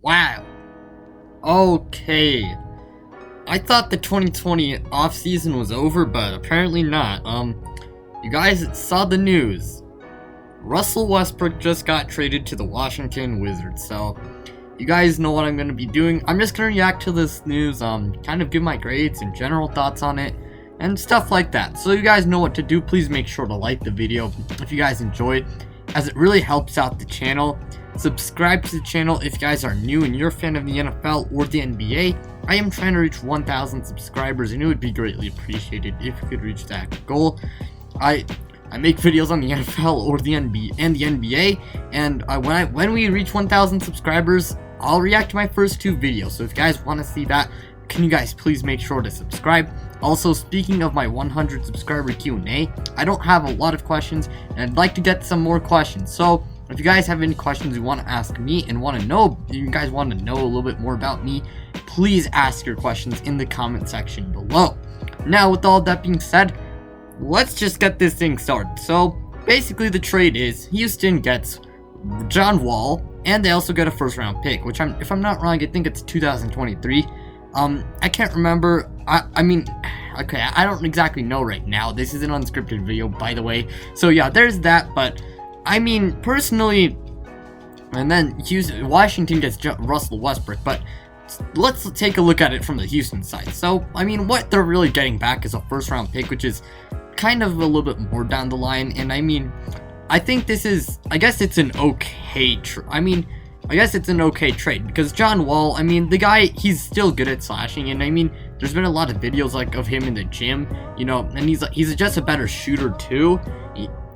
Wow. Okay. I thought the 2020 offseason was over, but apparently not. You guys saw the news. Russell Westbrook just got traded to the Washington Wizards, so you guys know what I'm going to be doing. I'm just going to react to this news, kind of give my grades and general thoughts on it, and stuff like that. So you guys know what to do. Please make sure to like the video if you guys enjoyed, as it really helps out the channel. Subscribe to the channel if you guys are new and you're a fan of the NFL or the NBA. I am trying to reach 1,000 subscribers, and it would be greatly appreciated if you could reach that goal. I make videos on the NFL or the NBA, and when we reach 1,000 subscribers, I'll react to my first 2 videos. So if you guys want to see that, can you guys please make sure to subscribe? Also, speaking of my 100 subscriber Q&A, I don't have a lot of questions, and I'd like to get some more questions. So if you guys have any questions you want to ask me and you guys want to know a little bit more about me, please ask your questions in the comment section below. Now, with all that being said, let's just get this thing started. So basically the trade is Houston gets John Wall, and they also get a first round pick, which if I'm not wrong, I think it's 2023. I can't remember. Okay, I don't exactly know right now. This is an unscripted video, by the way. So yeah, there's that, but I mean, personally, and then Washington gets Russell Westbrook, but let's take a look at it from the Houston side. So, I mean, what they're really getting back is a first round pick, which is kind of a little bit more down the line, and I mean, I think this is, I guess it's an okay trade, because John Wall, I mean, the guy, he's still good at slashing, and I mean, there's been a lot of videos like of him in the gym, you know, and he's just a better shooter too.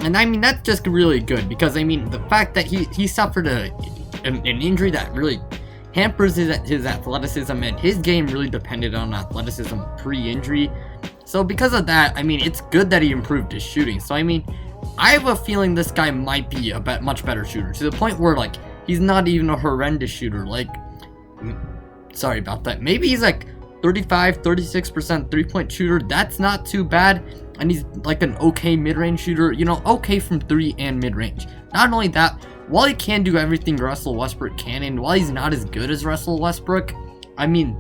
And I mean, that's just really good, because I mean, the fact that he suffered an injury that really hampers his athleticism, and his game really depended on athleticism pre-injury. So because of that, I mean, it's good that he improved his shooting. So I mean, I have a feeling this guy might be a much better shooter, to the point where like he's not even a horrendous shooter. Like, sorry about that. Maybe he's like 35-36% 3-point shooter. That's not too bad. And he's like an okay mid-range shooter, you know, okay from 3 and mid-range. Not only that, while he can do everything Russell Westbrook can, and while he's not as good as Russell Westbrook, I mean,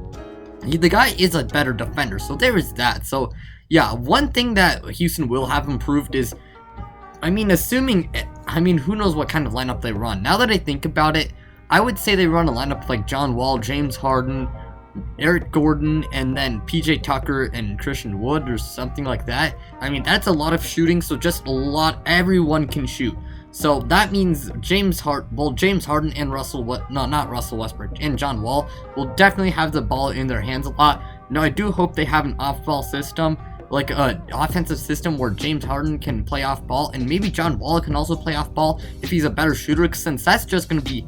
the guy is a better defender, so there is that. So yeah, one thing that Houston will have improved is, I mean, who knows what kind of lineup they run. Now that I think about it, I would say they run a lineup like John Wall, James Harden, Eric Gordon, and then PJ Tucker and Christian Wood or something like that. I mean, that's a lot of shooting, so just a lot, everyone can shoot. So that means James Harden and not Russell Westbrook, and John Wall will definitely have the ball in their hands a lot. Now, I do hope they have an off-ball system, like an offensive system where James Harden can play off ball, and maybe John Wall can also play off ball if he's a better shooter, since that's just going to be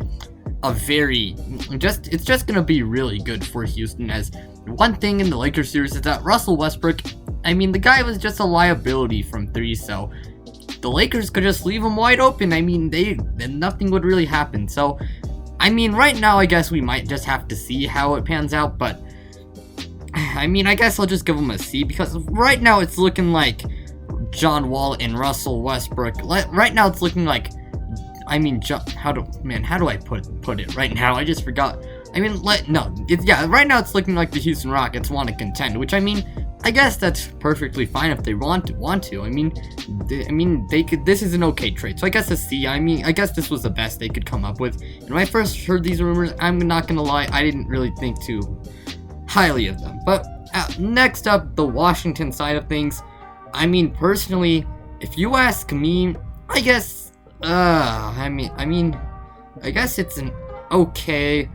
it's just going to be really good for Houston. As one thing in the Lakers series is that Russell Westbrook, I mean, the guy was just a liability from 3, so the Lakers could just leave him wide open. I mean, then nothing would really happen. So, I mean, right now, I guess we might just have to see how it pans out, but I mean, I guess I'll just give him a C, because right now it's looking like John Wall and Russell Westbrook. Right now it's looking like, I mean, how do I put it right now? I just forgot. I mean, right now it's looking like the Houston Rockets want to contend, which, I mean, I guess that's perfectly fine if they want to. I mean, they could. This is an okay trade, so I guess a C. I mean, I guess this was the best they could come up with. And when I first heard these rumors, I'm not gonna lie, I didn't really think too highly of them. But next up, the Washington side of things. I mean, personally, if you ask me, I guess. I guess it's an okay.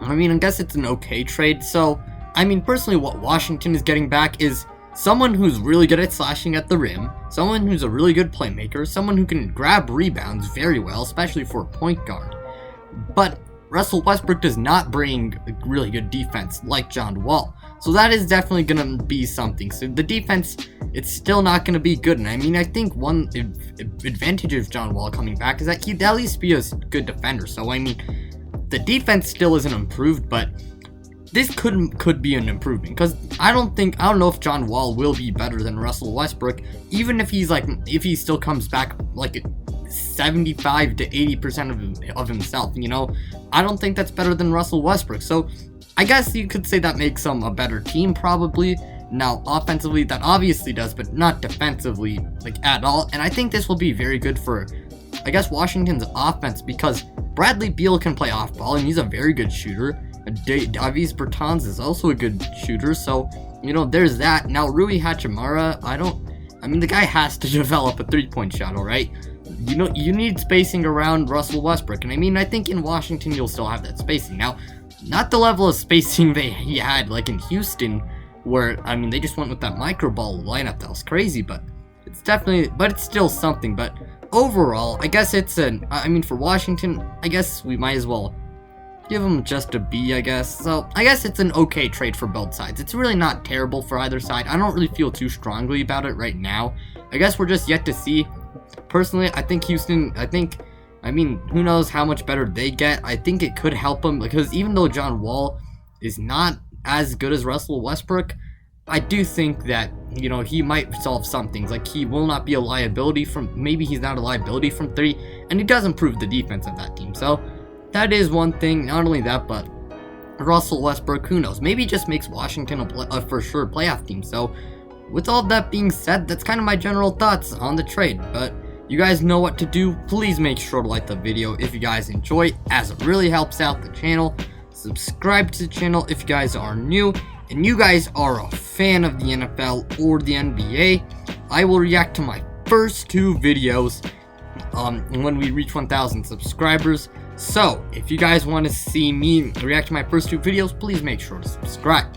I guess it's an okay trade. So, I mean, personally, what Washington is getting back is someone who's really good at slashing at the rim, someone who's a really good playmaker, someone who can grab rebounds very well, especially for a point guard. But Russell Westbrook does not bring really good defense like John Wall. So that is definitely going to be something. So the defense, it's still not going to be good. And I mean, I think one advantage of John Wall coming back is that he'd at least be a good defender. So, I mean, the defense still isn't improved, but this could be an improvement, because I don't know if John Wall will be better than Russell Westbrook, even if he still comes back like 75 to 80% of himself, you know? I don't think that's better than Russell Westbrook. So I guess you could say that makes them a better team, probably. Now, offensively, that obviously does, but not defensively, like, at all. And I think this will be very good for, I guess, Washington's offense, because Bradley Beal can play off ball, and he's a very good shooter. Davis Bertans is also a good shooter, so, you know, there's that. Now, Rui Hachimura, I mean, the guy has to develop a three-point shot, alright? You know, you need spacing around Russell Westbrook, and I mean, I think in Washington you'll still have that spacing. Now, not the level of spacing he had, like, in Houston, where, I mean, they just went with that micro ball lineup. That was crazy, but it's definitely, but it's still something. But overall, I guess it's I mean, for Washington, I guess we might as well give them just a B, I guess. So, I guess it's an okay trade for both sides. It's really not terrible for either side. I don't really feel too strongly about it right now. I guess we're just yet to see. Personally, I think Houston, I mean, who knows how much better they get. I think it could help them, because even though John Wall is not as good as Russell Westbrook, I do think that, you know, he might solve some things. Like, he will not be a liability maybe he's not a liability from three, and he does improve the defense of that team. So, that is one thing. Not only that, but Russell Westbrook, who knows, maybe just makes Washington a for sure playoff team. So, with all that being said, that's kind of my general thoughts on the trade. But you guys know what to do. Please make sure to like the video if you guys enjoy it, as it really helps out the channel. Subscribe to the channel if you guys are new and you guys are a fan of the NFL or the NBA. I will react to my first 2 videos when we reach 1,000 subscribers. So if you guys want to see me react to my first 2 videos, please make sure to subscribe.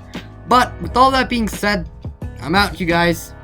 But with all that being said, I'm out, you guys.